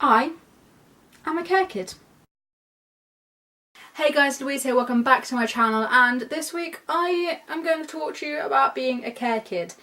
I am a care kid. Hey guys, Louise here, welcome back to my channel, and this week I am going to talk to you about being a care kid.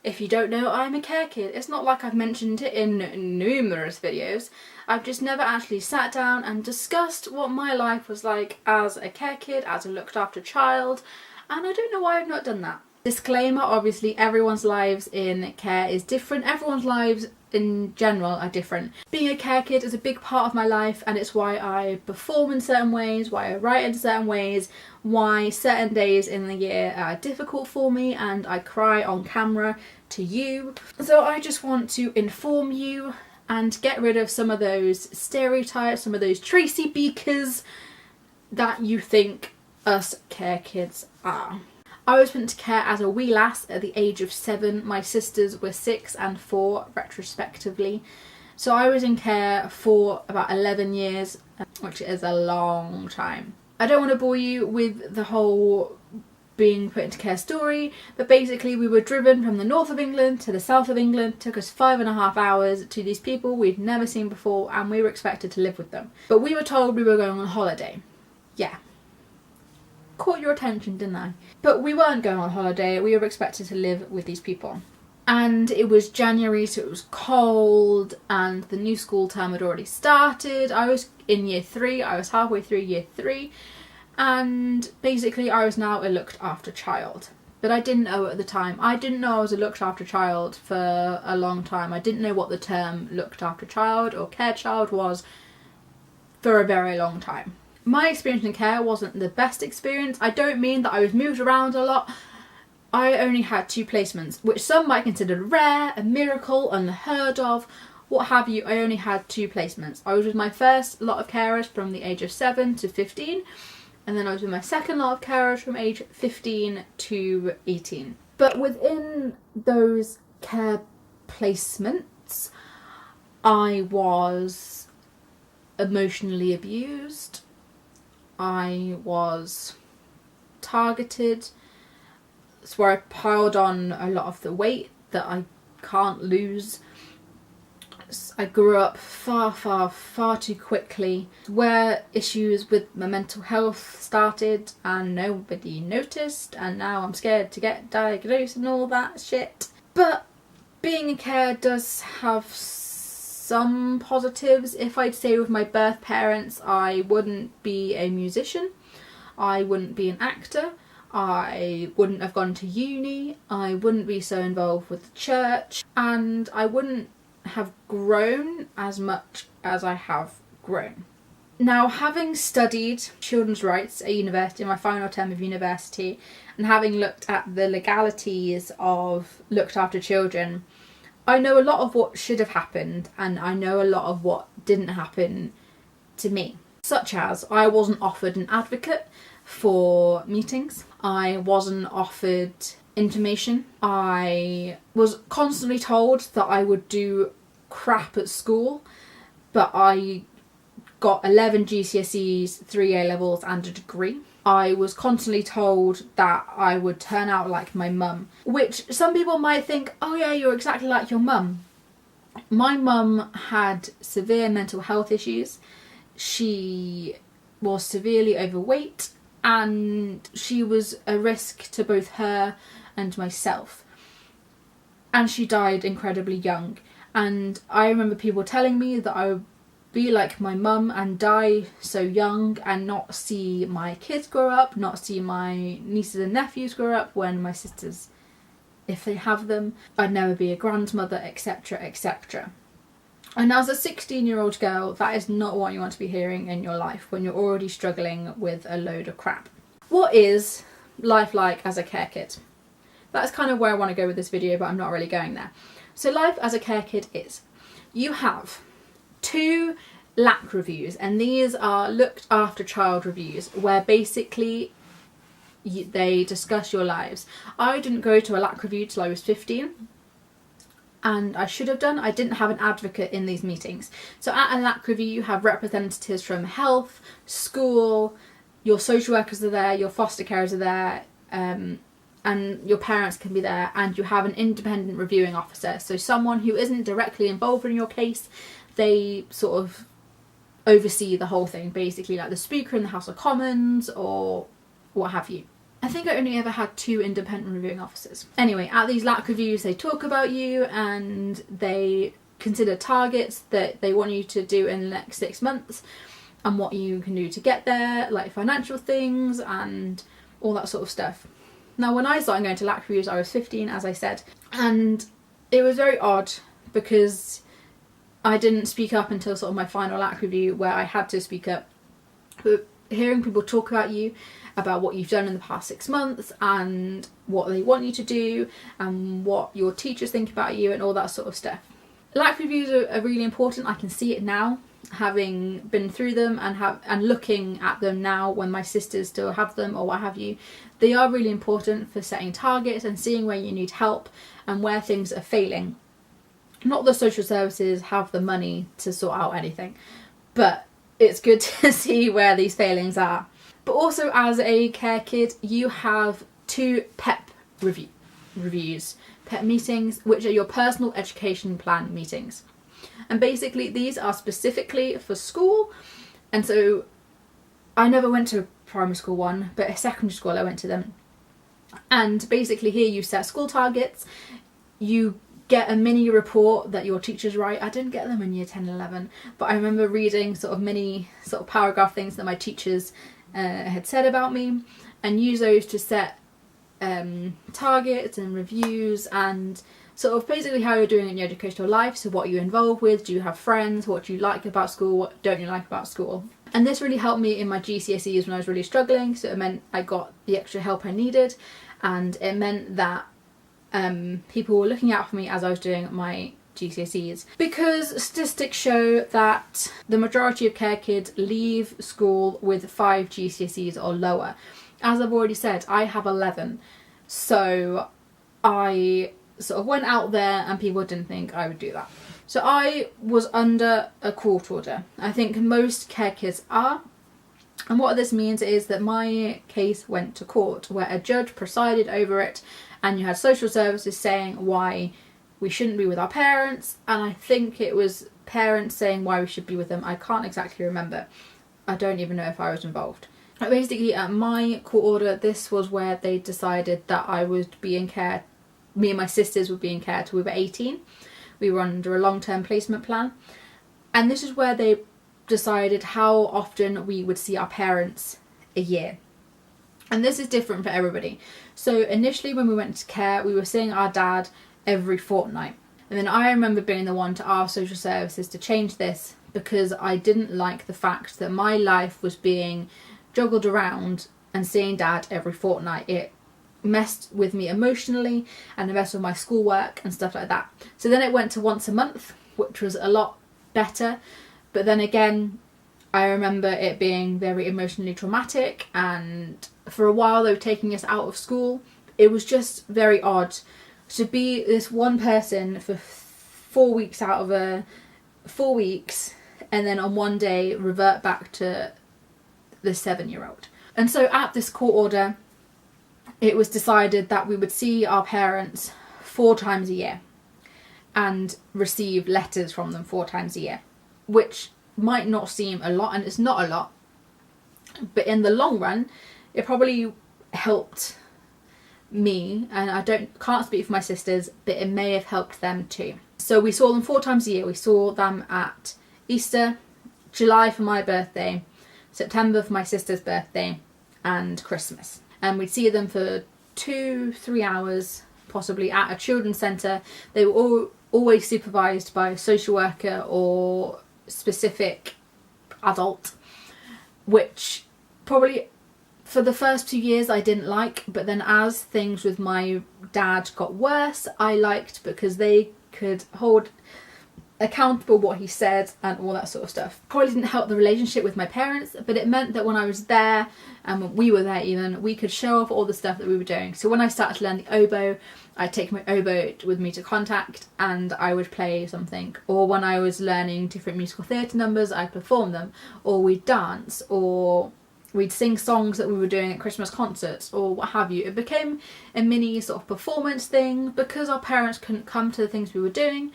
If you don't know, I'm a care kid. It's not like I've mentioned it in numerous videos. I've just never actually sat down and discussed what my life was like as a care kid, as a looked after child, and I don't know why I've not done that. Disclaimer, obviously everyone's lives in care is different. Everyone's lives in general are different. Being a care kid is a big part of my life, and it's why I perform in certain ways, why I write in certain ways, why certain days in the year are difficult for me and I cry on camera to you. So I just want to inform you and get rid of some of those stereotypes, some of those Tracy Beakers that you think us care kids are. I was put into care as a wee lass at the age of 7. My sisters were 6 and 4 retrospectively. So I was in care for about 11 years, which is a long time. I don't want to bore you with the whole being put into care story, but basically we were driven from the north of England to the south of England. It took us 5.5 hours to these people we'd never seen before, and we were expected to live with them. But we were told we were going on holiday. Yeah. Caught your attention, didn't I? But we weren't going on holiday, we were expected to live with these people. And it was January, so it was cold, and the new school term had already started. I was in year 3, I was halfway through year 3, and basically I was now a looked after child. But I didn't know at the time. I didn't know I was a looked after child for a long time. I didn't know what the term looked after child or care child was for a very long time. My experience in care wasn't the best experience. I don't mean that I was moved around a lot. I only had 2 placements, which some might consider rare, a miracle, unheard of, what have you. I only had 2 placements. I was with my first lot of carers from the age of 7 to 15, and then I was with my second lot of carers from age 15 to 18. But within those care placements, I was emotionally abused. I was targeted. It's where I piled on a lot of the weight that I can't lose. I grew up far too quickly, where issues with my mental health started and nobody noticed, and now I'm scared to get diagnosed and all that shit. But being in care does have some positives. If I'd say with my birth parents, I wouldn't be a musician, I wouldn't be an actor, I wouldn't have gone to uni, I wouldn't be so involved with the church, and I wouldn't have grown as much as I have grown. Now, having studied children's rights at university, in my final term of university, and having looked at the legalities of looked after children, I know a lot of what should have happened, and I know a lot of what didn't happen to me. Such as, I wasn't offered an advocate for meetings, I wasn't offered information, I was constantly told that I would do crap at school, but I got 11 GCSEs, 3 A-levels and a degree. I was constantly told that I would turn out like my mum, which some people might think, oh yeah, you're exactly like your mum. My mum had severe mental health issues. She was severely overweight, and she was a risk to both her and myself. And she died incredibly young. And I remember people telling me that I would be like my mum and die so young and not see my kids grow up, not see my nieces and nephews grow up when my sisters, if they have them, I'd never be a grandmother, etc, etc. And as a 16-year-old girl, that is not what you want to be hearing in your life when you're already struggling with a load of crap. What is life like as a care kid? That's kind of where I want to go with this video, but I'm not really going there. So life as a care kid is, you have 2 LAC reviews, and these are looked after child reviews, where basically they discuss your lives. I didn't go to a LAC review till I was 15, and I should have done. I didn't have an advocate in these meetings. So at a LAC review you have representatives from health, school, your social workers are there, your foster carers are there, and your parents can be there, and you have an independent reviewing officer, so someone who isn't directly involved in your case. they sort of oversee the whole thing, basically, like the Speaker in the House of Commons or what have you. I think I only ever had 2 independent reviewing officers. Anyway, at these LAC reviews they talk about you and they consider targets that they want you to do in the next 6 months and what you can do to get there, like financial things and all that sort of stuff. Now, when I started going to LAC reviews, I was 15, as I said, and it was very odd because I didn't speak up until sort of my final LAC review where I had to speak up. But hearing people talk about you, about what you've done in the past 6 months and what they want you to do and what your teachers think about you and all that sort of stuff. LAC reviews are really important. I can see it now, having been through them and looking at them now when my sisters still have them or what have you. They are really important for setting targets and seeing where you need help and where things are failing. Not that social services have the money to sort out anything, but it's good to see where these failings are. But also, as a care kid, you have 2 PEP reviews, PEP meetings, which are your personal education plan meetings. And basically these are specifically for school, and so I never went to primary school one, but at secondary school I went to them. And basically here you set school targets, you get a mini report that your teachers write. I didn't get them in year 10 and 11, but I remember reading sort of mini sort of paragraph things that my teachers had said about me, and use those to set targets and reviews and sort of basically how you're doing in your educational life. So what you're involved with, do you have friends, what do you like about school, what don't you like about school. And this really helped me in my GCSEs when I was really struggling, so it meant I got the extra help I needed, and it meant that people were looking out for me as I was doing my GCSEs, because statistics show that the majority of care kids leave school with 5 GCSEs or lower. As I've already said, I have 11, so I sort of went out there and people didn't think I would do that. So I was under a court order. I think most care kids are. And what this means is that my case went to court, where a judge presided over it, and you had social services saying why we shouldn't be with our parents, and I think it was parents saying why we should be with them. I can't exactly remember. I don't even know if I was involved. But basically, at my court order, this was where they decided that I would be in care. Me and my sisters would be in care till we were 18. We were under a long-term placement plan. And this is where they decided how often we would see our parents a year. And this is different for everybody. So initially when we went to care, we were seeing our dad every fortnight. And then I remember being the one to ask social services to change this, because I didn't like the fact that my life was being juggled around and seeing dad every fortnight. It messed with me emotionally and it messed with my schoolwork and stuff like that. So then it went to once a month, which was a lot better. But then again, I remember it being very emotionally traumatic, and for a while they were taking us out of school. It was just very odd to be this one person for 4 weeks out of 4 weeks, and then on one day revert back to the 7-year-old. And so at this court order, it was decided that we would see our parents 4 times a year and receive letters from them 4 times a year, which might not seem a lot, and it's not a lot, but in the long run it probably helped me, and I can't speak for my sisters, but it may have helped them too. So we saw them 4 times a year. We saw them at Easter, July for my birthday, September for my sister's birthday, and Christmas. And we'd see them for 2-3 hours, possibly at a children's centre. They were always supervised by a social worker or specific adult, which probably for the first 2 years I didn't like, but then as things with my dad got worse, I liked, because they could hold accountable what he said and all that sort of stuff. Probably didn't help the relationship with my parents, but it meant that when I was there, and when we were there even, we could show off all the stuff that we were doing. So when I started to learn the oboe, I'd take my oboe with me to contact and I would play something. Or when I was learning different musical theatre numbers, I'd perform them. Or we'd dance, or we'd sing songs that we were doing at Christmas concerts, or what have you. It became a mini sort of performance thing. Because our parents couldn't come to the things we were doing,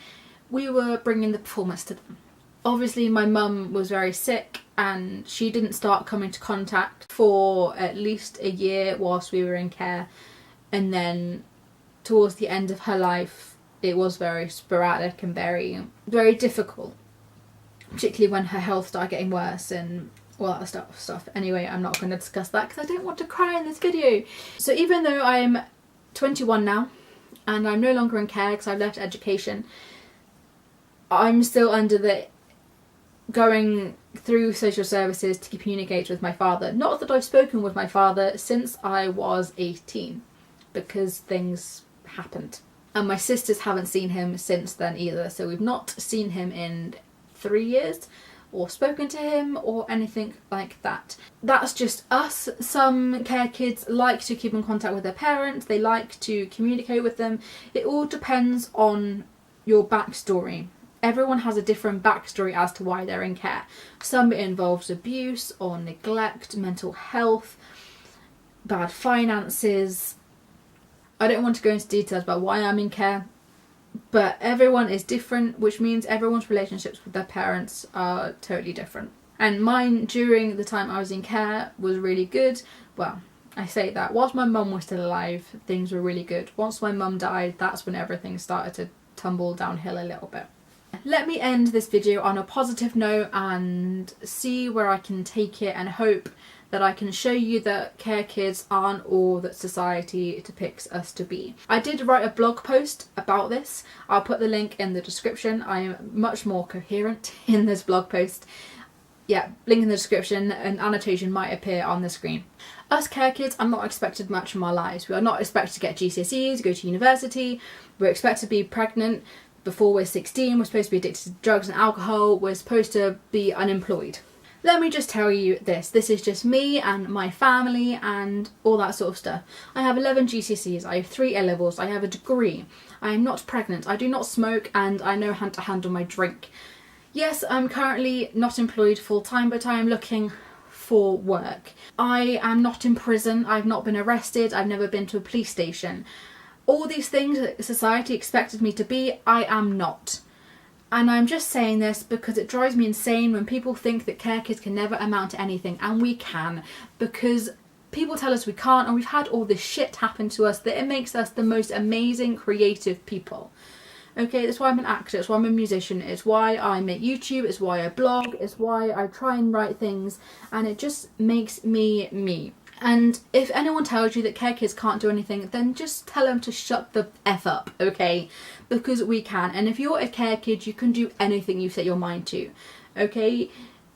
we were bringing the performance to them. Obviously my mum was very sick and she didn't start coming to contact for at least a year whilst we were in care, and then towards the end of her life it was very sporadic and very, very difficult, particularly when her health started getting worse and all that stuff. Anyway, I'm not going to discuss that because I don't want to cry in this video. So even though I'm 21 now and I'm no longer in care because I've left education, I'm still under the going through social services to communicate with my father. Not that I've spoken with my father since I was 18, because things happened. And my sisters haven't seen him since then either, so we've not seen him in 3 years or spoken to him or anything like that. That's just us. Some care kids like to keep in contact with their parents, they like to communicate with them. It all depends on your backstory. Everyone has a different backstory as to why they're in care. Some it involves abuse or neglect, mental health, bad finances. I don't want to go into details about why I'm in care, but everyone is different, which means everyone's relationships with their parents are totally different. And mine during the time I was in care was really good. Well, I say that. Whilst my mum was still alive, things were really good. Once my mum died, that's when everything started to tumble downhill a little bit. Let me end this video on a positive note and see where I can take it, and hope that I can show you that care kids aren't all that society depicts us to be. I did write a blog post about this. I'll put the link in the description. I am much more coherent in this blog post. Yeah, link in the description, an annotation might appear on the screen. Us care kids are not expected much from our lives. We are not expected to get GCSEs, go to university. We're expected to be pregnant before we're 16. We're supposed to be addicted to drugs and alcohol. We're supposed to be unemployed. Let me just tell you this. This is just me and my family and all that sort of stuff. I have 11 GCSEs, I have 3 A-levels, I have a degree. I am not pregnant, I do not smoke, and I know how to handle my drink. Yes, I'm currently not employed full-time, but I am looking for work. I am not in prison, I've not been arrested, I've never been to a police station. All these things that society expected me to be, I am not. And I'm just saying this because it drives me insane when people think that care kids can never amount to anything, and we can, because people tell us we can't, and we've had all this shit happen to us that it makes us the most amazing creative people. Okay, that's why I'm an actor, it's why I'm a musician, it's why I make YouTube, it's why I blog, it's why I try and write things, and it just makes me me. And if anyone tells you that care kids can't do anything, then just tell them to shut the F up, okay? Because we can. And if you're a care kid, you can do anything you set your mind to, okay?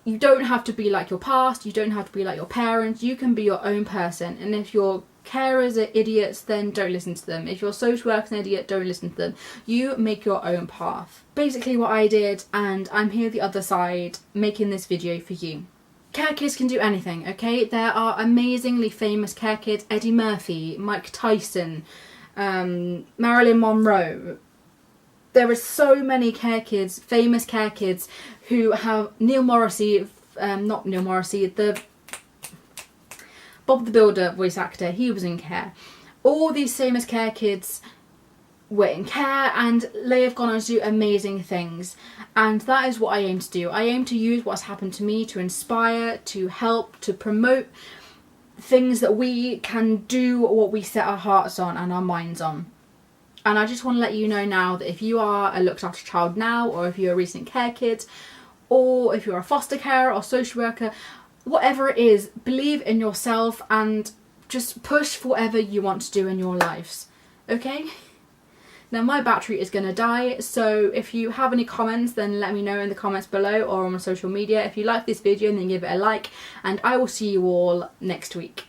You don't have to be like your past, you don't have to be like your parents, you can be your own person. And if your carers are idiots, then don't listen to them. If your social worker's an idiot, don't listen to them. You make your own path. Basically what I did, and I'm here the other side making this video for you. Care kids can do anything, okay? There are amazingly famous care kids. Eddie Murphy, Mike Tyson, Marilyn Monroe. There are so many care kids, famous care kids, who have Neil Morrissey, not Neil Morrissey, the Bob the Builder voice actor, he was in care. All these famous care kids were in care and they have gone on to do amazing things, and that is what I aim to do. I aim to use what's happened to me to inspire, to help, to promote things that we can do what we set our hearts on and our minds on. And I just want to let you know now that if you are a looked after child now, or if you're a recent care kid, or if you're a foster carer or social worker, whatever it is, believe in yourself and just push for whatever you want to do in your lives, okay? Now my battery is going to die, so if you have any comments then let me know in the comments below or on my social media. If you like this video then give it a like, and I will see you all next week.